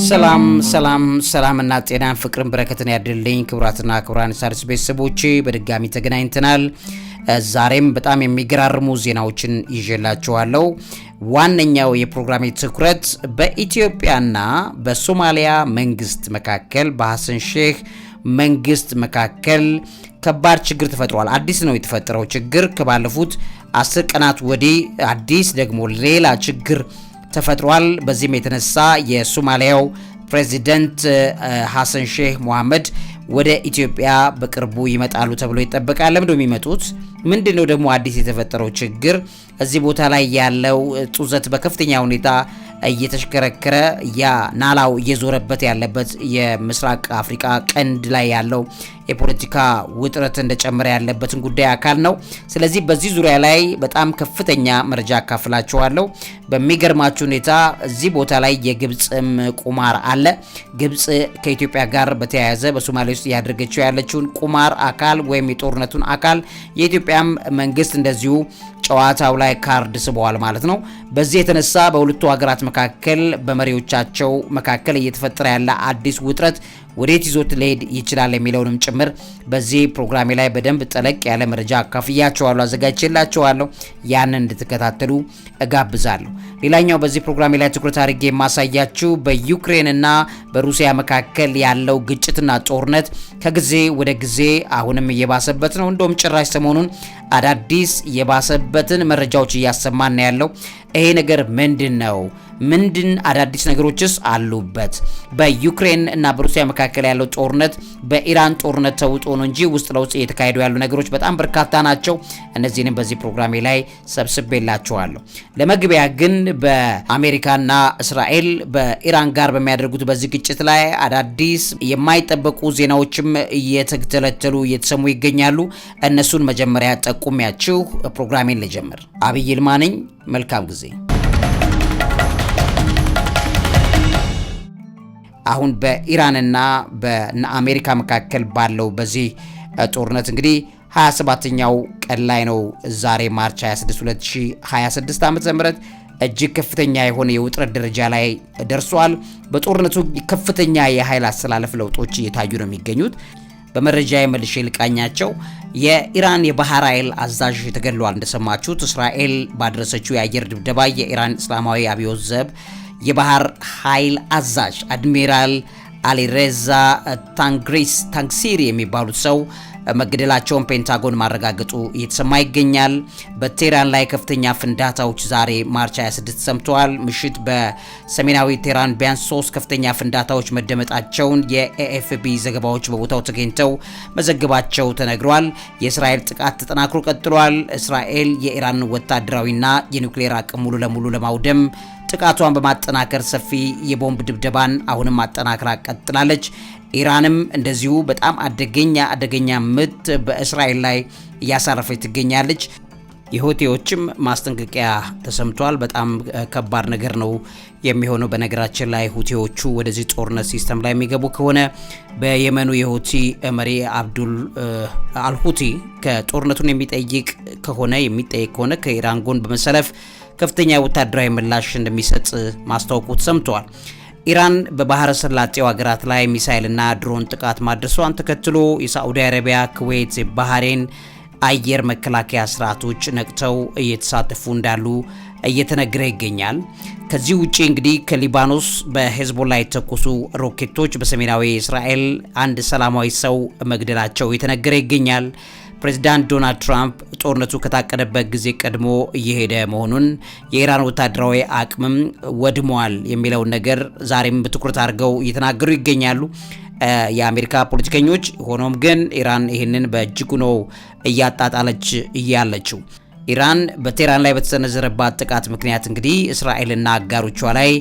ሰላምና ጤናን ፍቅርን በረከትን ያድልኝ ክቡራትና ክቡራን ሣድስ ቤተሰቦቼ በድጋሚ ተገናኝተናል። ዛሬም በጣም የሚገራርሙ ዜናዎችን ይዤላችኋለሁ። ዋነኛው የፕሮግራሜ ትኩረት በኢትዮጵያና በሶማሊያ መንግስት መካከል በሐሰን ሼህ መንግስት መካከል ከባድ ችግር ተፈጥሯል። አዲስ ነው የተፈጠረው ችግር። ከባለፉት 10 ቀናት ወዲህ አዲስ ደግሞ ሌላ ችግር ተፈጥሯል። በዚህም የተነሳ የሶማሊያው ፕሬዚደንት ሐሰን ሼህ መሐመድ ወደ ኢትዮጵያ በቅርቡ ይመጣሉ ተብሎ ይጠበቃል። ለምን የሚመጡት? ምንድነው ደግሞ አዲስ የተፈጠረው ችግር? እዚህ ቦታ ላይ ያለው ጡዘት በከፍተኛ ሁኔታ እየተሽከረከረ ናላው እየዞረበት ያለበት የምስራቅ አፍሪካ ቀንድ ላይ ያለው የፖለቲካ ውጥረት እንደጨመረ ያለበትን ጉዳይ አካል ነው። ስለዚህ በዚህ ዙሪያ ላይ በጣም ከፍተኛ መረጃ አካፍላችኋለሁ። በሚገርማችሁ ሁኔታ እዚህ ቦታ ላይ የግብጽም ቁማር አለ። ግብጽ ከኢትዮጵያ ጋር በተያያዘ በሶማሌ ውስጥ ያደረገችው ያለችውን ቁማር አካል ወይም የጦርነቱን አካል የኢትዮጵያም መንግስት እንደዚሁ ጨዋታው ላይ ካርድ ስበዋል ማለት ነው። በዚህ የተነሳ በሁለቱ ሀገራት መካከል በመሪዎቻቸው መካከል እየተፈጠረ ያለ አዲስ ውጥረት ወዴት ይዞት ሊሄድ ይችላል የሚለውንም ጭምር በዚህ ፕሮግራሜ ላይ በደንብ ጠለቅ ያለ መረጃ አካፍያችኋለሁ፣ አዘጋጅቼላችኋለሁ። ያንን እንድትከታተሉ እጋብዛለሁ። ሌላኛው በዚህ ፕሮግራሜ ላይ ትኩረት አድርጌ የማሳያችሁ በዩክሬንና በሩሲያ መካከል ያለው ግጭትና ጦርነት ከጊዜ ወደ ጊዜ አሁንም እየባሰበት ነው። እንደውም ጭራሽ ሰሞኑን አዳዲስ የባሰበትን መረጃዎች እያሰማን ያለው ይሄ ነገር ምንድነው? ምንድን አዳዲስ ነገሮችስ አሉበት? በዩክሬን እና በሩሲያ መካከል ያለው ጦርነት በኢራን ጦርነት ተውጦ ነው እንጂ ውስጥ ለውስጥ እየተካሄዱ ያሉ ነገሮች በጣም በርካታ ናቸው። እነዚህንም በዚህ ፕሮግራሜ ላይ ሰብስቤላችኋለሁ። ለመግቢያ ግን በአሜሪካና እስራኤል በኢራን ጋር በሚያደርጉት በዚህ ግጭት ላይ አዳዲስ የማይጠበቁ ዜናዎችም እየተተለተሉ እየተሰሙ ይገኛሉ። እነሱን መጀመሪያ ጠቁሚያችሁ ፕሮግራሜን ልጀምር። አብይ ይልማ ነኝ። መልካም ጊዜ። አሁን በኢራንና በአሜሪካ መካከል ባለው በዚህ ጦርነት እንግዲህ 27ኛው ቀን ላይ ነው ዛሬ ማርች 26 2026 ዓ.ም እጅግ ከፍተኛ የሆነ የውጥረት ደረጃ ላይ ደርሷል። በጦርነቱ ከፍተኛ የኃይል አስተላለፍ ለውጦች እየታዩ ነው የሚገኙት። በመረጃ የመልሼ ልቃኛቸው። የኢራን የባህር ኃይል አዛዥ ተገድሏል። እንደሰማችሁት እስራኤል ባደረሰችው የአየር ድብደባ የኢራን እስላማዊ አብዮት ዘብ የባህር ኃይል አዛዥ አድሚራል አሊሬዛ ታንግሲሪ የሚባሉት ሰው መገደላቸውን ፔንታጎን ማረጋገጡ እየተሰማ ይገኛል። በቴህራን ላይ ከፍተኛ ፍንዳታዎች ዛሬ ማርች 26 ሰምተዋል። ምሽት በሰሜናዊ ቴህራን ቢያንስ 3 ከፍተኛ ፍንዳታዎች መደመጣቸውን የኤኤፍፒ ዘገባዎች በቦታው ተገኝተው መዘገባቸው ተነግሯል። የእስራኤል ጥቃት ተጠናክሮ ቀጥሏል። እስራኤል የኢራን ወታደራዊና የኒውክሌር አቅም ሙሉ ለሙሉ ለማውደም ጥቃቷን በማጠናከር ሰፊ የቦምብ ድብደባን አሁንም ማጠናከር ቀጥላለች። ኢራንም እንደዚሁ በጣም አደገኛ ምት በእስራኤል ላይ እያሳረፈች ትገኛለች። የሁቲዎችም ማስጠንቀቂያ ተሰምቷል። በጣም ከባድ ነገር ነው የሚሆነው። በነገራችን ላይ ሁቲዎቹ ወደዚህ ጦርነት ሲስተም ላይ የሚገቡ ከሆነ በየመኑ የሁቲ መሪ አብዱል አልሁቲ ከጦርነቱን የሚጠይቅ ከሆነ ከኢራን ጎን በመሰለፍ ከፍተኛ ወታደራዊ ምላሽ እንደሚሰጥ ማስታወቁ ተሰምቷል። ኢራን በባህረ ሰላጤው ሀገራት ላይ ሚሳኤልና ድሮን ጥቃት ማድረሷን ተከትሎ የሳዑዲ አረቢያ፣ ኩዌት፣ ባህሬን አየር መከላከያ ስርዓቶች ነቅተው እየተሳተፉ እንዳሉ እየተነገረ ይገኛል። ከዚህ ውጪ እንግዲህ ከሊባኖስ በሄዝቦላ የተኮሱ ሮኬቶች በሰሜናዊ እስራኤል አንድ ሰላማዊ ሰው መግደላቸው እየተነገረ ይገኛል። ፕሬዚዳንት ዶናልድ ትራምፕ ጦርነቱ ከታቀደበት ጊዜ ቀድሞ እየሄደ መሆኑን የኢራን ወታደራዊ አቅምም ወድሟል የሚለውን ነገር ዛሬም በትኩረት አድርገው እየተናገሩ ይገኛሉ የአሜሪካ ፖለቲከኞች። ሆኖም ግን ኢራን ይህንን በእጅጉ ነው እያጣጣለች እያለችው። ኢራን በቴህራን ላይ በተሰነዘረባት ጥቃት ምክንያት እንግዲህ እስራኤልና አጋሮቿ ላይ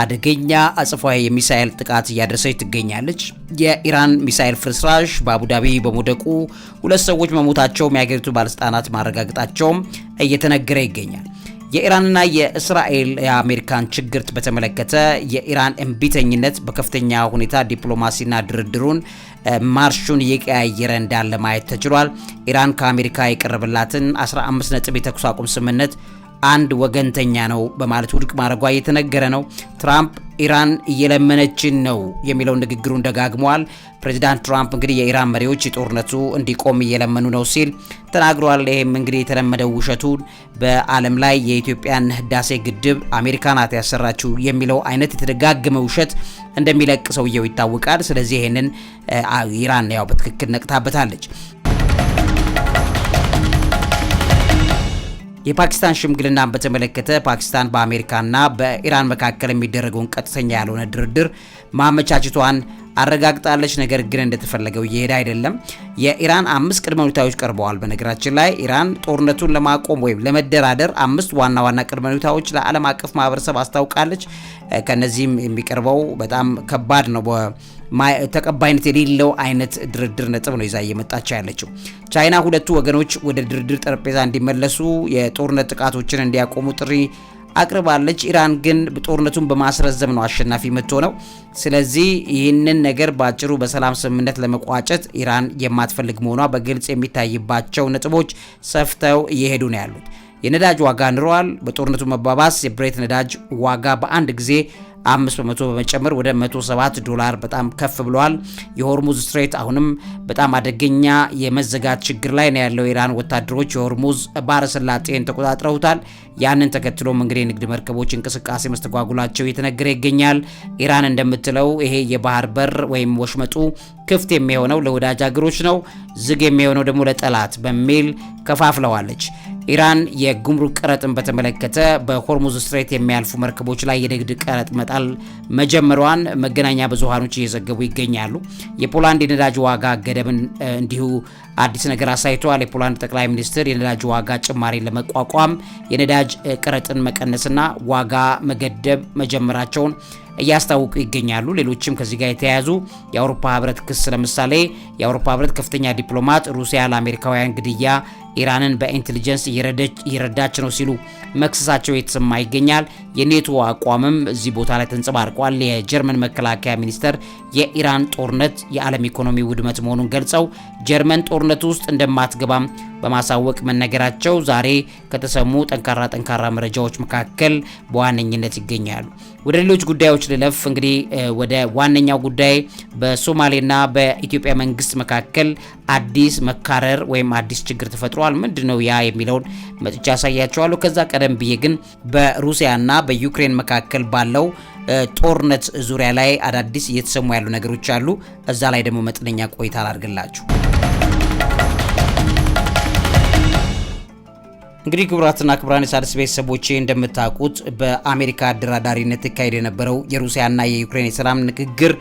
አደገኛ አጽፋዊ የሚሳኤል ጥቃት እያደረሰች ትገኛለች። የኢራን ሚሳኤል ፍርስራሽ በአቡዳቢ በመውደቁ 2 ሰዎች መሞታቸው የሀገሪቱ ባለስልጣናት ማረጋገጣቸውም እየተነገረ ይገኛል። የኢራንና የእስራኤል የአሜሪካን ችግር በተመለከተ የኢራን እምቢተኝነት በከፍተኛ ሁኔታ ዲፕሎማሲና ድርድሩን ማርሹን እየቀያየረ እንዳለ ማየት ተችሏል። ኢራን ከአሜሪካ የቀረበላትን 15 ነጥብ የተኩስ አቁም ስምምነት አንድ ወገንተኛ ነው በማለት ውድቅ ማድረጓ እየተነገረ ነው። ትራምፕ ኢራን እየለመነችን ነው የሚለው ንግግሩን ደጋግመዋል። ፕሬዚዳንት ትራምፕ እንግዲህ የኢራን መሪዎች ጦርነቱ እንዲቆም እየለመኑ ነው ሲል ተናግሯል። ይህም እንግዲህ የተለመደው ውሸቱን በዓለም ላይ የኢትዮጵያን ህዳሴ ግድብ አሜሪካ ናት ያሰራችው የሚለው አይነት የተደጋገመ ውሸት እንደሚለቅ ሰውየው ይታወቃል። ስለዚህ ይህንን ኢራን ያው በትክክል ነቅታበታለች። የፓኪስታን ሽምግልናን በተመለከተ ፓኪስታን በአሜሪካና በኢራን መካከል የሚደረገውን ቀጥተኛ ያልሆነ ድርድር ማመቻቸቷን አረጋግጣለች። ነገር ግን እንደተፈለገው እየሄደ አይደለም። የኢራን 5 ቅድመ ሁኔታዎች ቀርበዋል። በነገራችን ላይ ኢራን ጦርነቱን ለማቆም ወይም ለመደራደር 5 ዋና ዋና ቅድመ ሁኔታዎች ለዓለም አቀፍ ማህበረሰብ አስታውቃለች። ከነዚህም የሚቀርበው በጣም ከባድ ነው፣ ተቀባይነት የሌለው አይነት ድርድር ነጥብ ነው ይዛ እየመጣች ያለችው። ቻይና ሁለቱ ወገኖች ወደ ድርድር ጠረጴዛ እንዲመለሱ፣ የጦርነት ጥቃቶችን እንዲያቆሙ ጥሪ አቅርባለች። ኢራን ግን ጦርነቱን በማስረዘም ነው አሸናፊ የምትሆነው። ስለዚህ ይህንን ነገር በአጭሩ በሰላም ስምምነት ለመቋጨት ኢራን የማትፈልግ መሆኗ በግልጽ የሚታይባቸው ነጥቦች ሰፍተው እየሄዱ ነው ያሉት። የነዳጅ ዋጋ ንሯል። በጦርነቱ መባባስ የብሬት ነዳጅ ዋጋ በአንድ ጊዜ 5% በመጨመር ወደ $107 በጣም ከፍ ብሏል። የሆርሙዝ ስትሬት አሁንም በጣም አደገኛ የመዘጋት ችግር ላይ ነው ያለው። የኢራን ወታደሮች የሆርሙዝ ባህረ ሰላጤን ተቆጣጥረውታል። ያንን ተከትሎም እንግዲህ የንግድ መርከቦች እንቅስቃሴ መስተጓጉላቸው እየተነገረ ይገኛል። ኢራን እንደምትለው ይሄ የባህር በር ወይም ወሽመጡ ክፍት የሚሆነው ለወዳጅ ሀገሮች ነው፣ ዝግ የሚሆነው ደግሞ ለጠላት በሚል ከፋፍለዋለች። ኢራን የጉምሩክ ቀረጥን በተመለከተ በሆርሙዝ ስትሬት የሚያልፉ መርከቦች ላይ የንግድ ቀረጥ መጣል መጀመሯን መገናኛ ብዙሃኖች እየዘገቡ ይገኛሉ። የፖላንድ የነዳጅ ዋጋ ገደብን እንዲሁ አዲስ ነገር አሳይቷል። የፖላንድ ጠቅላይ ሚኒስትር የነዳጅ ዋጋ ጭማሪን ለመቋቋም የነዳጅ ቀረጥን መቀነስና ዋጋ መገደብ መጀመራቸውን እያስታወቁ ይገኛሉ። ሌሎችም ከዚህ ጋር የተያያዙ የአውሮፓ ህብረት ክስ፣ ለምሳሌ የአውሮፓ ህብረት ከፍተኛ ዲፕሎማት ሩሲያ ለአሜሪካውያን ግድያ ኢራንን በኢንቴሊጀንስ እየረዳች ነው ሲሉ መክሰሳቸው የተሰማ ይገኛል። የኔቶ አቋምም እዚህ ቦታ ላይ ተንጸባርቋል። የጀርመን መከላከያ ሚኒስተር የኢራን ጦርነት የዓለም ኢኮኖሚ ውድመት መሆኑን ገልጸው ጀርመን ጦርነቱ ውስጥ እንደማትገባም በማሳወቅ መነገራቸው ዛሬ ከተሰሙ ጠንካራ መረጃዎች መካከል በዋነኝነት ይገኛሉ። ወደ ሌሎች ጉዳዮች ልለፍ። እንግዲህ ወደ ዋነኛው ጉዳይ በሶማሌና በኢትዮጵያ መንግስት መካከል አዲስ መካረር ወይም አዲስ ችግር ተፈጥሯል። ምንድነው ያ የሚለውን መጥቻ ያሳያቸዋለሁ። ከዛ ቀደም ብዬ ግን በሩሲያና በዩክሬን መካከል ባለው ጦርነት ዙሪያ ላይ አዳዲስ እየተሰሙ ያሉ ነገሮች አሉ። እዛ ላይ ደግሞ መጠነኛ ቆይታ አላድርግላችሁ። እንግዲህ ክቡራትና ክቡራን የሣድስ ቤተሰቦቼ እንደምታውቁት በአሜሪካ አደራዳሪነት ተካሄደ የነበረው የሩሲያና የዩክሬን የሰላም ንግግር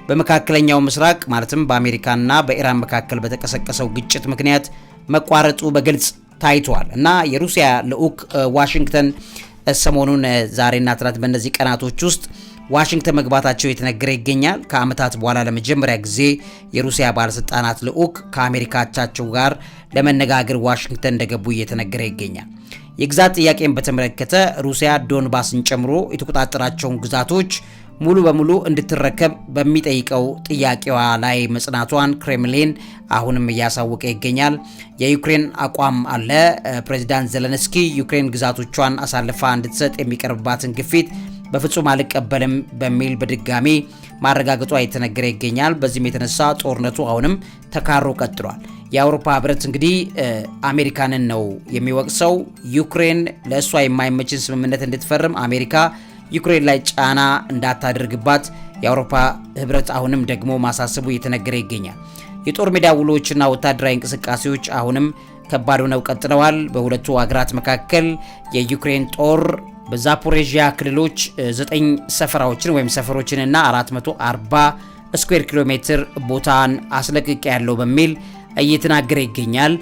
በመካከለኛው ምስራቅ ማለትም በአሜሪካና በኢራን መካከል በተቀሰቀሰው ግጭት ምክንያት መቋረጡ በግልጽ ታይቷል እና የሩሲያ ልዑክ ዋሽንግተን ሰሞኑን ዛሬና ትናንት በእነዚህ ቀናቶች ውስጥ ዋሽንግተን መግባታቸው የተነገረ ይገኛል። ከዓመታት በኋላ ለመጀመሪያ ጊዜ የሩሲያ ባለስልጣናት ልዑክ ከአሜሪካ አቻቸው ጋር ለመነጋገር ዋሽንግተን እንደገቡ እየተነገረ ይገኛል። የግዛት ጥያቄን በተመለከተ ሩሲያ ዶንባስን ጨምሮ የተቆጣጠራቸውን ግዛቶች ሙሉ በሙሉ እንድትረከብ በሚጠይቀው ጥያቄዋ ላይ መጽናቷን ክሬምሊን አሁንም እያሳወቀ ይገኛል። የዩክሬን አቋም አለ። ፕሬዚዳንት ዜሌንስኪ ዩክሬን ግዛቶቿን አሳልፋ እንድትሰጥ የሚቀርብባትን ግፊት በፍጹም አልቀበልም በሚል በድጋሚ ማረጋገጧ የተነገረ ይገኛል። በዚህም የተነሳ ጦርነቱ አሁንም ተካሮ ቀጥሏል። የአውሮፓ ህብረት እንግዲህ አሜሪካንን ነው የሚወቅሰው። ዩክሬን ለእሷ የማይመችን ስምምነት እንድትፈርም አሜሪካ ዩክሬን ላይ ጫና እንዳታደርግባት የአውሮፓ ህብረት አሁንም ደግሞ ማሳሰቡ እየተነገረ ይገኛል። የጦር ሜዳ ውሎችና ወታደራዊ እንቅስቃሴዎች አሁንም ከባድ ሆነው ቀጥለዋል። በሁለቱ አገራት መካከል የዩክሬን ጦር በዛፖሬዥያ ክልሎች 9 ሰፈራዎችን ወይም ሰፈሮችንና 440 ስኩዌር ኪሎ ሜትር ቦታን አስለቅቄ ያለው በሚል እየተናገረ ይገኛል።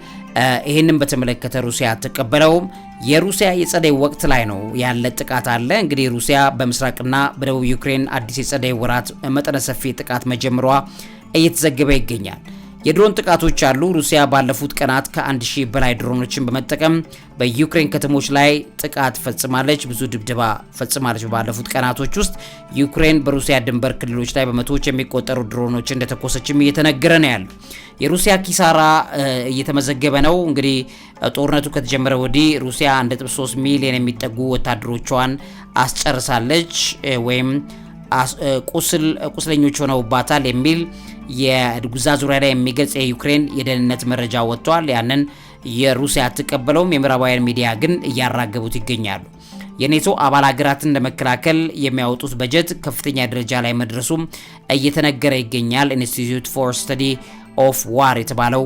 ይህንን በተመለከተ ሩሲያ አትቀበለውም። የሩሲያ የጸደይ ወቅት ላይ ነው ያለ ጥቃት አለ። እንግዲህ ሩሲያ በምስራቅና በደቡብ ዩክሬን አዲስ የጸደይ ወራት መጠነ ሰፊ ጥቃት መጀመሯ እየተዘገበ ይገኛል። የድሮን ጥቃቶች አሉ። ሩሲያ ባለፉት ቀናት ከ1000 በላይ ድሮኖችን በመጠቀም በዩክሬን ከተሞች ላይ ጥቃት ፈጽማለች። ብዙ ድብደባ ፈጽማለች። ባለፉት ቀናቶች ውስጥ ዩክሬን በሩሲያ ድንበር ክልሎች ላይ በመቶዎች የሚቆጠሩ ድሮኖች እንደተኮሰችም እየተነገረ ነው ያለው። የሩሲያ ኪሳራ እየተመዘገበ ነው። እንግዲህ ጦርነቱ ከተጀመረ ወዲህ ሩሲያ 1.3 ሚሊዮን የሚጠጉ ወታደሮቿን አስጨርሳለች ወይም ቁስለኞች ሆነውባታል የሚል የጉዛ ዙሪያ ላይ የሚገልጽ የዩክሬን የደህንነት መረጃ ወጥቷል። ያንን የሩሲያ አትቀበለውም። የምዕራባውያን ሚዲያ ግን እያራገቡት ይገኛሉ። የኔቶ አባል ሀገራትን ለመከላከል የሚያወጡት በጀት ከፍተኛ ደረጃ ላይ መድረሱም እየተነገረ ይገኛል። ኢንስቲትዩት ፎር ስተዲ ኦፍ ዋር የተባለው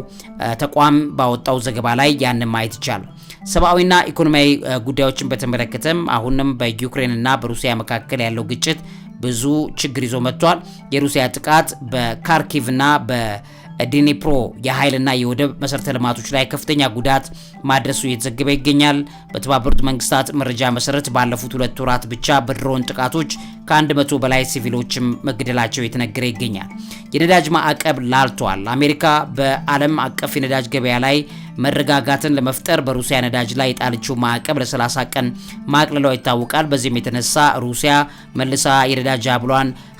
ተቋም ባወጣው ዘገባ ላይ ያንን ማየት ይቻላል። ሰብአዊና ኢኮኖሚያዊ ጉዳዮችን በተመለከተም አሁንም በዩክሬንና በሩሲያ መካከል ያለው ግጭት ብዙ ችግር ይዞ መጥቷል። የሩሲያ ጥቃት በካርኪቭና በዲኒፕሮ የኃይልና የወደብ መሰረተ ልማቶች ላይ ከፍተኛ ጉዳት ማድረሱ እየተዘገበ ይገኛል። በተባበሩት መንግስታት መረጃ መሰረት ባለፉት 2 ወራት ብቻ በድሮን ጥቃቶች ከ100 በላይ ሲቪሎችም መገደላቸው የተነገረ ይገኛል። የነዳጅ ማዕቀብ ላልቷል። አሜሪካ በዓለም አቀፍ የነዳጅ ገበያ ላይ መረጋጋትን ለመፍጠር በሩሲያ ነዳጅ ላይ የጣለችው ማዕቀብ ለ30 ቀን ማቅለሏ ይታወቃል። በዚህም የተነሳ ሩሲያ መልሳ የነዳጅ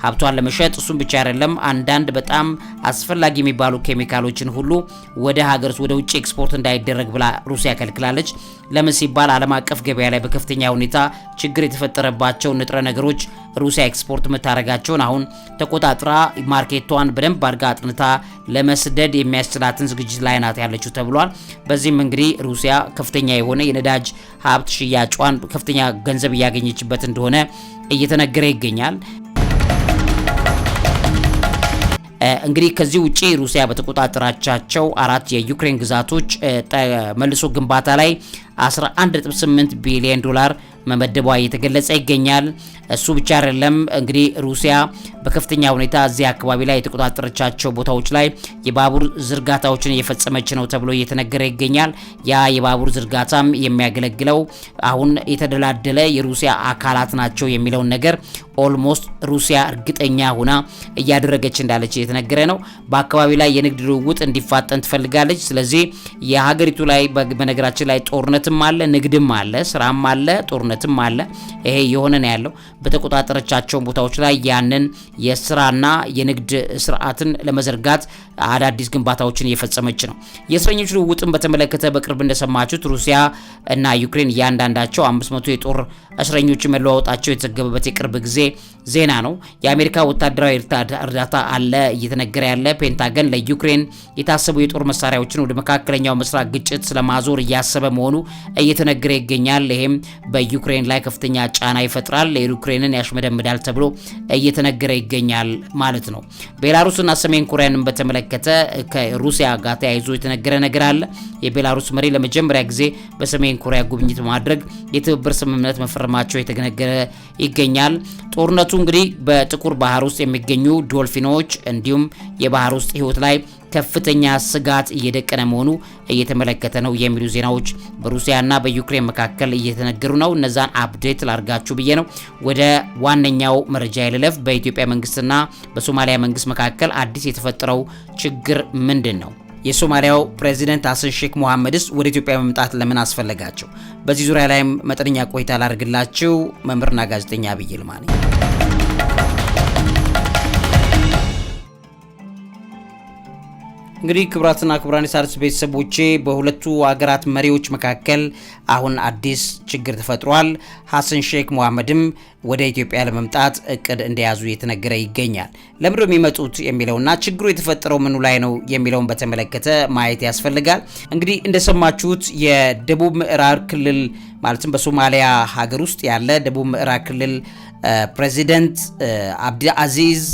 ሀብቷን ለመሸጥ እሱም ብቻ አይደለም አንዳንድ በጣም አስፈላጊ የሚባሉ ኬሚካሎችን ሁሉ ወደ ውጭ ኤክስፖርት እንዳይደረግ ብላ ሩሲያ ከልክላለች። ለምን ሲባል ዓለም አቀፍ ገበያ ላይ በከፍተኛ ሁኔታ ችግር የተፈጠረባቸው ንጥረ ነገሮች ሩሲያ ኤክስፖርት የምታደርጋቸውን አሁን ተቆጣጥራ ማርኬቷን በደንብ አድርጋ አጥንታ ለመስደድ የሚያስችላትን ዝግጅት ላይ ናት ያለችው ተብሏል። በዚህም እንግዲህ ሩሲያ ከፍተኛ የሆነ የነዳጅ ሀብት ሽያጯን ከፍተኛ ገንዘብ እያገኘችበት እንደሆነ እየተነገረ ይገኛል። እንግዲህ ከዚህ ውጪ ሩሲያ በተቆጣጠራቻቸው 4 የዩክሬን ግዛቶች መልሶ ግንባታ ላይ 11.8 ቢሊዮን ዶላር መመደቧ እየተገለጸ ይገኛል። እሱ ብቻ አይደለም እንግዲህ ሩሲያ በከፍተኛ ሁኔታ እዚህ አካባቢ ላይ የተቆጣጠረቻቸው ቦታዎች ላይ የባቡር ዝርጋታዎችን እየፈጸመች ነው ተብሎ እየተነገረ ይገኛል። ያ የባቡር ዝርጋታም የሚያገለግለው አሁን የተደላደለ የሩሲያ አካላት ናቸው የሚለውን ነገር ኦልሞስት ሩሲያ እርግጠኛ ሆና እያደረገች እንዳለች እየተነገረ ነው። በአካባቢ ላይ የንግድ ልውውጥ እንዲፋጠን ትፈልጋለች። ስለዚህ የሀገሪቱ ላይ በነገራችን ላይ ጦርነትም አለ፣ ንግድም አለ፣ ስራም አለ፣ ጦርነትም አለ። ይሄ የሆነ ነው ያለው። በተቆጣጠረቻቸው ቦታዎች ላይ ያንን የስራና የንግድ ስርዓትን ለመዘርጋት አዳዲስ ግንባታዎችን እየፈጸመች ነው። የእስረኞች ልውውጥን በተመለከተ በቅርብ እንደሰማችሁት ሩሲያ እና ዩክሬን እያንዳንዳቸው 500 የጦር እስረኞችን መለዋወጣቸው የተዘገበበት የቅርብ ጊዜ ዜና ነው። የአሜሪካ ወታደራዊ እርዳታ አለ እየተነገረ ያለ። ፔንታገን ለዩክሬን የታሰቡ የጦር መሳሪያዎችን ወደ መካከለኛው ምስራቅ ግጭት ስለማዞር እያሰበ መሆኑ እየተነገረ ይገኛል። ይሄም በዩክሬን ላይ ከፍተኛ ጫና ይፈጥራል፣ የዩክሬንን ያሽመደምዳል ተብሎ እየተነገረ ይገኛል ማለት ነው። ቤላሩስና ሰሜን ኮሪያንን በተመለከተ ከሩሲያ ጋር ተያይዞ የተነገረ ነገር አለ። የቤላሩስ መሪ ለመጀመሪያ ጊዜ በሰሜን ኮሪያ ጉብኝት በማድረግ የትብብር ስምምነት መፈረማቸው የተነገረ ይገኛል። ጦርነቱ እንግዲህ በጥቁር ባህር ውስጥ የሚገኙ ዶልፊኖች እንዲሁም የባህር ውስጥ ሕይወት ላይ ከፍተኛ ስጋት እየደቀነ መሆኑ እየተመለከተ ነው የሚሉ ዜናዎች በሩሲያና በዩክሬን መካከል እየተነገሩ ነው። እነዛን አፕዴት ላርጋችሁ ብዬ ነው። ወደ ዋነኛው መረጃ ይለፍ። በኢትዮጵያ መንግስትና በሶማሊያ መንግስት መካከል አዲስ የተፈጠረው ችግር ምንድን ነው? የሶማሊያው ፕሬዚደንት ሐሰን ሼክ መሐመድስ ወደ ኢትዮጵያ መምጣት ለምን አስፈለጋቸው? በዚህ ዙሪያ ላይም መጠነኛ ቆይታ ላርግላችሁ። መምህርና ጋዜጠኛ ዐቢይ ይልማ ነኝ። እንግዲህ ክቡራትና ክቡራን የሣድስ ቤተሰቦቼ በሁለቱ ሀገራት መሪዎች መካከል አሁን አዲስ ችግር ተፈጥሯል። ሐሰን ሼክ መሐመድም ወደ ኢትዮጵያ ለመምጣት እቅድ እንደያዙ የተነገረ ይገኛል። ለምንድነው የሚመጡት የሚለውና ችግሩ የተፈጠረው ምኑ ላይ ነው የሚለውን በተመለከተ ማየት ያስፈልጋል። እንግዲህ እንደሰማችሁት የደቡብ ምዕራብ ክልል ማለትም በሶማሊያ ሀገር ውስጥ ያለ ደቡብ ምዕራብ ክልል ፕሬዚደንት አብዲ አዚዝ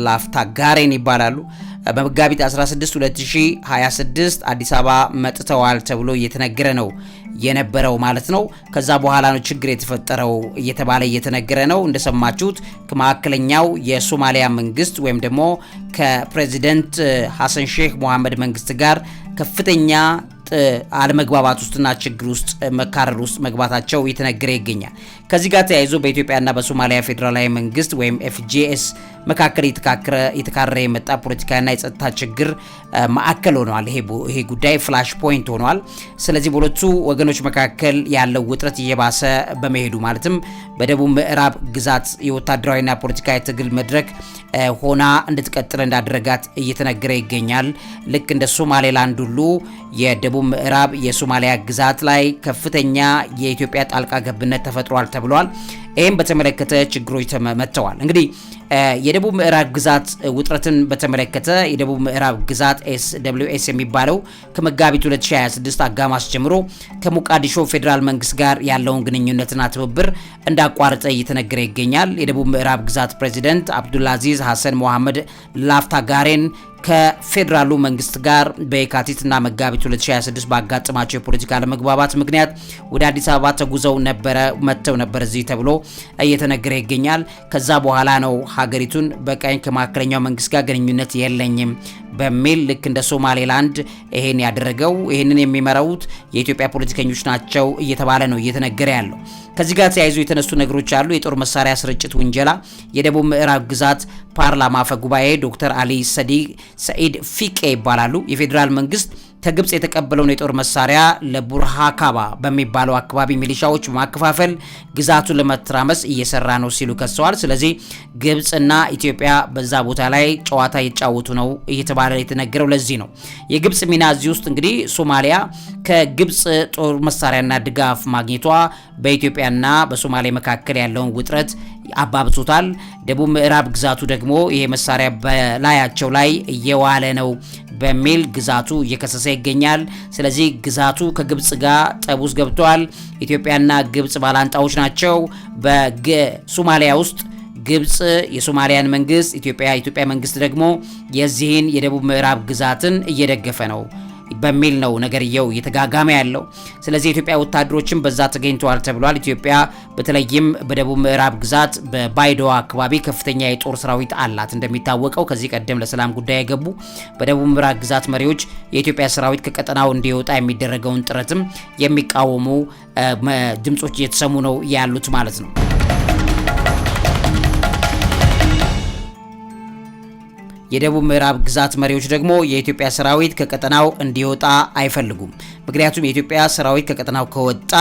ላፍታጋሬን ይባላሉ። በመጋቢት 16 2026 አዲስ አበባ መጥተዋል ተብሎ እየተነገረ ነው የነበረው ማለት ነው። ከዛ በኋላ ነው ችግር የተፈጠረው እየተባለ እየተነገረ ነው። እንደሰማችሁት ከመካከለኛው የሶማሊያ መንግስት ወይም ደግሞ ከፕሬዚደንት ሐሰን ሼክ መሐመድ መንግስት ጋር ከፍተኛ አለመግባባት ውስጥና ችግር ውስጥ መካረር ውስጥ መግባታቸው እየተነገረ ይገኛል። ከዚህ ጋር ተያይዞ በኢትዮጵያና በሶማሊያ ፌዴራላዊ መንግስት ወይም ኤፍጂኤስ መካከል የተካረረ የመጣ ፖለቲካና የጸጥታ ችግር ማዕከል ሆኗል። ይሄ ጉዳይ ፍላሽ ፖይንት ሆኗል። ስለዚህ በሁለቱ ወገኖች መካከል ያለው ውጥረት እየባሰ በመሄዱ ማለትም በደቡብ ምዕራብ ግዛት የወታደራዊና ፖለቲካዊ ትግል መድረክ ሆና እንድትቀጥል እንዳደረጋት እየተነገረ ይገኛል። ልክ እንደ ሶማሌላንድ ሁሉ የደቡብ ምዕራብ የሶማሊያ ግዛት ላይ ከፍተኛ የኢትዮጵያ ጣልቃ ገብነት ተፈጥሯል ተብሏል። ይህም በተመለከተ ችግሮች ተመተዋል። እንግዲህ የደቡብ ምዕራብ ግዛት ውጥረትን በተመለከተ የደቡብ ምዕራብ ግዛት SWS የሚባለው ከመጋቢት 2026 አጋማሽ ጀምሮ ከሞቃዲሾ ፌዴራል መንግስት ጋር ያለውን ግንኙነትና ትብብር እንዳቋረጠ እየተነገረ ይገኛል። የደቡብ ምዕራብ ግዛት ፕሬዚደንት አብዱልአዚዝ ሐሰን ሞሐመድ ላፍታጋሬን ከፌዴራሉ መንግስት ጋር በየካቲትና መጋቢት 2026 ባጋጠማቸው የፖለቲካ አለመግባባት ምክንያት ወደ አዲስ አበባ ተጉዘው መጥተው ነበር እዚህ ተብሎ እየተነገረ ይገኛል። ከዛ በኋላ ነው ሀገሪቱን በቀኝ ከመካከለኛው መንግስት ጋር ግንኙነት የለኝም በሚል ልክ እንደ ሶማሌላንድ ይሄን ያደረገው። ይሄንን የሚመራውት የኢትዮጵያ ፖለቲከኞች ናቸው እየተባለ ነው እየተነገረ ያለው። ከዚህ ጋር ተያይዞ የተነሱ ነገሮች አሉ። የጦር መሳሪያ ስርጭት ውንጀላ የደቡብ ምዕራብ ግዛት ፓርላማ አፈ ጉባኤ ዶክተር አሊ ሰኢድ ፊቄ ይባላሉ። የፌዴራል መንግስት ከግብጽ የተቀበለውን የጦር መሳሪያ ለቡርሃካባ በሚባለው አካባቢ ሚሊሻዎች በማከፋፈል ግዛቱን ለመትራመስ እየሰራ ነው ሲሉ ከሰዋል። ስለዚህ ግብጽና ኢትዮጵያ በዛ ቦታ ላይ ጨዋታ እየተጫወቱ ነው እየተባለ የተነገረው ለዚህ ነው። የግብጽ ሚና እዚህ ውስጥ እንግዲህ ሶማሊያ ከግብጽ ጦር መሳሪያና ድጋፍ ማግኘቷ በኢትዮጵያና በሶማሊያ መካከል ያለውን ውጥረት አባብሶታል። ደቡብ ምዕራብ ግዛቱ ደግሞ ይሄ መሳሪያ በላያቸው ላይ እየዋለ ነው በሚል ግዛቱ እየከሰሰ ይገኛል። ስለዚህ ግዛቱ ከግብጽ ጋር ጠብ ውስጥ ገብቷል። ኢትዮጵያና ግብጽ ባላንጣዎች ናቸው። በሶማሊያ ውስጥ ግብጽ የሶማሊያን መንግስት፣ የኢትዮጵያ መንግስት ደግሞ የዚህን የደቡብ ምዕራብ ግዛትን እየደገፈ ነው በሚል ነው ነገርየው እየተጋጋመ ያለው። ስለዚህ የኢትዮጵያ ወታደሮችም በዛ ተገኝተዋል ተብሏል። ኢትዮጵያ በተለይም በደቡብ ምዕራብ ግዛት በባይዶዋ አካባቢ ከፍተኛ የጦር ሰራዊት አላት። እንደሚታወቀው ከዚህ ቀደም ለሰላም ጉዳይ የገቡ በደቡብ ምዕራብ ግዛት መሪዎች የኢትዮጵያ ሰራዊት ከቀጠናው እንዲወጣ የሚደረገውን ጥረትም የሚቃወሙ ድምጾች እየተሰሙ ነው ያሉት ማለት ነው። የደቡብ ምዕራብ ግዛት መሪዎች ደግሞ የኢትዮጵያ ሰራዊት ከቀጠናው እንዲወጣ አይፈልጉም። ምክንያቱም የኢትዮጵያ ሰራዊት ከቀጠናው ከወጣ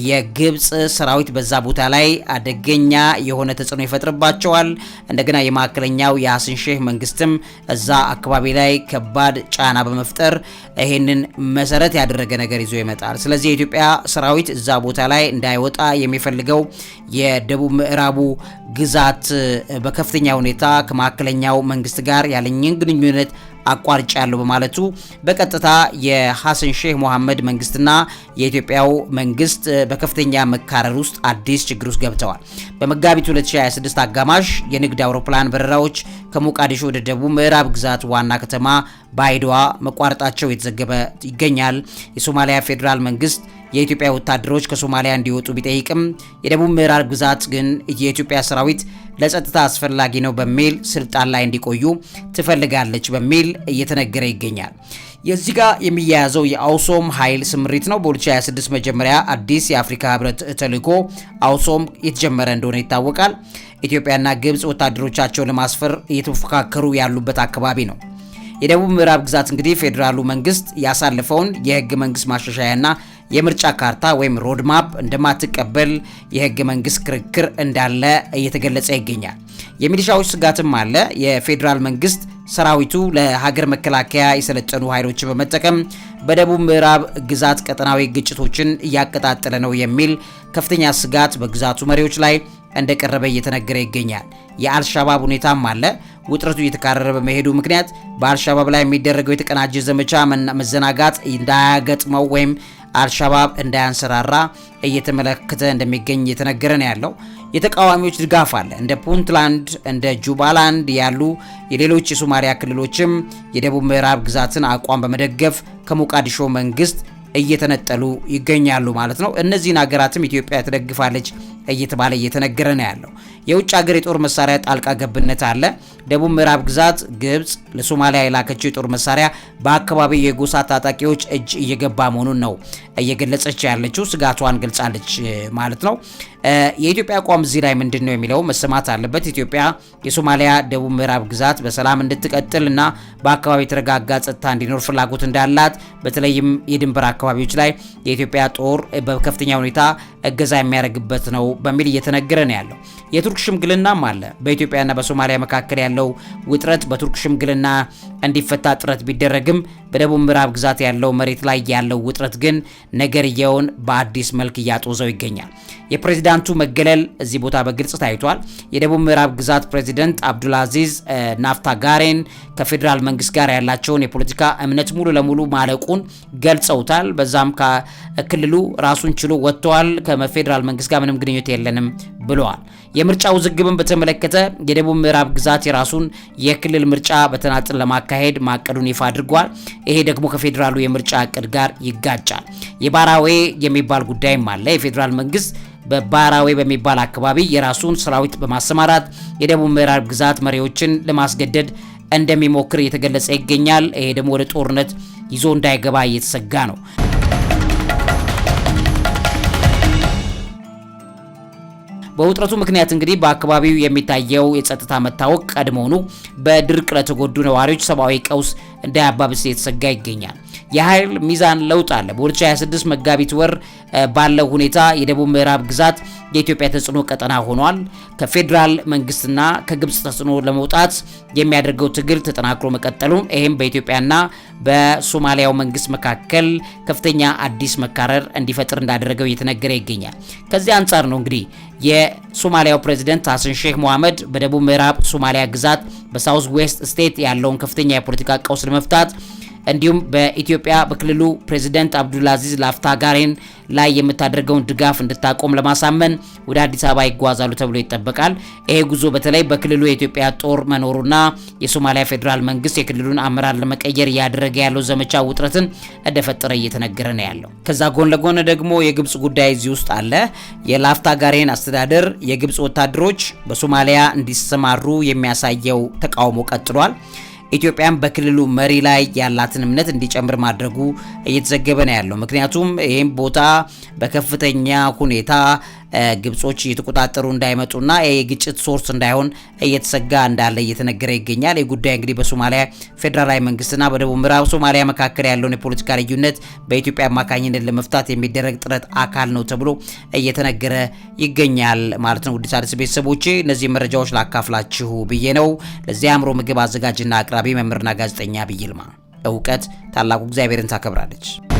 የግብጽ ሰራዊት በዛ ቦታ ላይ አደገኛ የሆነ ተጽዕኖ ይፈጥርባቸዋል። እንደገና የማዕከለኛው የሐሰን ሼህ መንግስትም እዛ አካባቢ ላይ ከባድ ጫና በመፍጠር ይሄንን መሰረት ያደረገ ነገር ይዞ ይመጣል። ስለዚህ የኢትዮጵያ ሰራዊት እዛ ቦታ ላይ እንዳይወጣ የሚፈልገው የደቡብ ምዕራቡ ግዛት በከፍተኛ ሁኔታ ከማዕከለኛው መንግስት ጋር ያለኝን ግንኙነት አቋርጫለሁ በማለቱ በቀጥታ የሐሰን ሼህ መሐመድ መንግስትና የኢትዮጵያው መንግስት በከፍተኛ መካረር ውስጥ አዲስ ችግር ውስጥ ገብተዋል። በመጋቢት 2026 አጋማሽ የንግድ አውሮፕላን በረራዎች ከሞቃዲሾ ወደ ደቡብ ምዕራብ ግዛት ዋና ከተማ ባይዶዋ መቋረጣቸው የተዘገበ ይገኛል። የሶማሊያ ፌዴራል መንግስት የኢትዮጵያ ወታደሮች ከሶማሊያ እንዲወጡ ቢጠይቅም የደቡብ ምዕራብ ግዛት ግን የኢትዮጵያ ሰራዊት ለጸጥታ አስፈላጊ ነው በሚል ስልጣን ላይ እንዲቆዩ ትፈልጋለች በሚል እየተነገረ ይገኛል። የዚህ ጋር የሚያያዘው የአውሶም ኃይል ስምሪት ነው። በ2026 መጀመሪያ አዲስ የአፍሪካ ህብረት ተልዕኮ አውሶም የተጀመረ እንደሆነ ይታወቃል። ኢትዮጵያና ግብጽ ወታደሮቻቸውን ለማስፈር እየተፎካከሩ ያሉበት አካባቢ ነው። የደቡብ ምዕራብ ግዛት እንግዲህ ፌዴራሉ መንግስት ያሳለፈውን የህገ መንግስት ማሻሻያና የምርጫ ካርታ ወይም ሮድማፕ እንደማትቀበል የህገ መንግስት ክርክር እንዳለ እየተገለጸ ይገኛል። የሚሊሻዎች ስጋትም አለ። የፌዴራል መንግስት ሰራዊቱ ለሀገር መከላከያ የሰለጠኑ ኃይሎችን በመጠቀም በደቡብ ምዕራብ ግዛት ቀጠናዊ ግጭቶችን እያቀጣጠለ ነው የሚል ከፍተኛ ስጋት በግዛቱ መሪዎች ላይ እንደቀረበ እየተነገረ ይገኛል። የአልሻባብ ሁኔታም አለ። ውጥረቱ እየተካረረ በመሄዱ ምክንያት በአልሻባብ ላይ የሚደረገው የተቀናጀ ዘመቻ መዘናጋት እንዳያገጥመው ወይም አልሻባብ እንዳያንሰራራ እየተመለከተ እንደሚገኝ እየተነገረ ነው ያለው። የተቃዋሚዎች ድጋፍ አለ። እንደ ፑንትላንድ እንደ ጁባላንድ ያሉ የሌሎች የሶማሊያ ክልሎችም የደቡብ ምዕራብ ግዛትን አቋም በመደገፍ ከሞቃዲሾ መንግስት እየተነጠሉ ይገኛሉ ማለት ነው። እነዚህን ሀገራትም ኢትዮጵያ ትደግፋለች እየተባለ እየተነገረ ነው ያለው። የውጭ ሀገር የጦር መሳሪያ ጣልቃ ገብነት አለ። ደቡብ ምዕራብ ግዛት ግብጽ ለሶማሊያ የላከችው የጦር መሳሪያ በአካባቢው የጎሳ ታጣቂዎች እጅ እየገባ መሆኑን ነው እየገለጸች ያለችው። ስጋቷን ገልጻለች ማለት ነው። የኢትዮጵያ አቋም እዚህ ላይ ምንድን ነው የሚለው መሰማት አለበት። ኢትዮጵያ የሶማሊያ ደቡብ ምዕራብ ግዛት በሰላም እንድትቀጥልና በአካባቢ የተረጋጋ ጸጥታ እንዲኖር ፍላጎት እንዳላት፣ በተለይም የድንበር አካባቢዎች ላይ የኢትዮጵያ ጦር በከፍተኛ ሁኔታ እገዛ የሚያደርግበት ነው በሚል እየተነገረ ነው ያለው። የቱርክ የቱርክ ሽምግልናም አለ። በኢትዮጵያና በሶማሊያ መካከል ያለው ውጥረት በቱርክ ሽምግልና እንዲፈታ ጥረት ቢደረግም በደቡብ ምዕራብ ግዛት ያለው መሬት ላይ ያለው ውጥረት ግን ነገርየውን በአዲስ መልክ እያጦዘው ይገኛል። የፕሬዝዳንቱ መገለል እዚህ ቦታ በግልጽ ታይቷል። የደቡብ ምዕራብ ግዛት ፕሬዝዳንት አብዱልአዚዝ ናፍታጋሬን ከፌዴራል መንግስት ጋር ያላቸውን የፖለቲካ እምነት ሙሉ ለሙሉ ማለቁን ገልጸውታል። በዛም ከክልሉ ራሱን ችሎ ወጥተዋል። ከፌዴራል መንግስት ጋር ምንም ግንኙነት የለንም ብለዋል። የምርጫ ውዝግብን በተመለከተ የደቡብ ምዕራብ ግዛት የራሱን የክልል ምርጫ በተናጥል ለማካሄድ ማቀዱን ይፋ አድርጓል። ይሄ ደግሞ ከፌዴራሉ የምርጫ እቅድ ጋር ይጋጫል። የባራዌ የሚባል ጉዳይም አለ። የፌዴራል መንግስት በባራዌ በሚባል አካባቢ የራሱን ሰራዊት በማሰማራት የደቡብ ምዕራብ ግዛት መሪዎችን ለማስገደድ እንደሚሞክር እየተገለጸ ይገኛል። ይሄ ደግሞ ወደ ጦርነት ይዞ እንዳይገባ እየተሰጋ ነው። በውጥረቱ ምክንያት እንግዲህ በአካባቢው የሚታየው የጸጥታ መታወቅ ቀድሞውኑ በድርቅ ለተጎዱ ነዋሪዎች ሰብአዊ ቀውስ እንዳያባብስ እየተሰጋ ይገኛል። የኃይል ሚዛን ለውጥ አለ። በ2026 መጋቢት ወር ባለው ሁኔታ የደቡብ ምዕራብ ግዛት የኢትዮጵያ ተጽዕኖ ቀጠና ሆኗል። ከፌዴራል መንግስትና ከግብጽ ተጽዕኖ ለመውጣት የሚያደርገው ትግል ተጠናክሮ መቀጠሉ ይህም በኢትዮጵያና በሶማሊያው መንግስት መካከል ከፍተኛ አዲስ መካረር እንዲፈጥር እንዳደረገው እየተነገረ ይገኛል። ከዚህ አንጻር ነው እንግዲህ የሶማሊያው ፕሬዝዳንት ሐሰን ሼክ መሐመድ በደቡብ ምዕራብ ሶማሊያ ግዛት በሳውዝ ዌስት ስቴት ያለውን ከፍተኛ የፖለቲካ ቀውስ ለመፍታት እንዲሁም በኢትዮጵያ በክልሉ ፕሬዝዳንት አብዱልአዚዝ ናፍታጋሬን ላይ የምታደርገውን ድጋፍ እንድታቆም ለማሳመን ወደ አዲስ አበባ ይጓዛሉ ተብሎ ይጠበቃል። ይሄ ጉዞ በተለይ በክልሉ የኢትዮጵያ ጦር መኖሩና የሶማሊያ ፌዴራል መንግስት የክልሉን አመራር ለመቀየር እያደረገ ያለው ዘመቻ ውጥረትን እንደፈጠረ እየተነገረ ነው ያለው። ከዛ ጎን ለጎን ደግሞ የግብጽ ጉዳይ እዚህ ውስጥ አለ። የናፍታጋሬን አስተዳደር የግብጽ ወታደሮች በሶማሊያ እንዲሰማሩ የሚያሳየው ተቃውሞ ቀጥሏል። ኢትዮጵያም በክልሉ መሪ ላይ ያላትን እምነት እንዲጨምር ማድረጉ እየተዘገበ ነው ያለው። ምክንያቱም ይህም ቦታ በከፍተኛ ሁኔታ ግብጾች እየተቆጣጠሩ እንዳይመጡና የግጭት ሶርስ እንዳይሆን እየተሰጋ እንዳለ እየተነገረ ይገኛል። ይህ ጉዳይ እንግዲህ በሶማሊያ ፌዴራላዊ መንግስትና በደቡብ ምዕራብ ሶማሊያ መካከል ያለውን የፖለቲካ ልዩነት በኢትዮጵያ አማካኝነት ለመፍታት የሚደረግ ጥረት አካል ነው ተብሎ እየተነገረ ይገኛል ማለት ነው። ውድ ሣድስ ቤተሰቦቼ እነዚህ መረጃዎች ላካፍላችሁ ብዬ ነው። ለዚህ አእምሮ ምግብ አዘጋጅና አቅራቢ መምህርና ጋዜጠኛ ዐቢይ ይልማ። እውቀት ታላቁ እግዚአብሔርን ታከብራለች።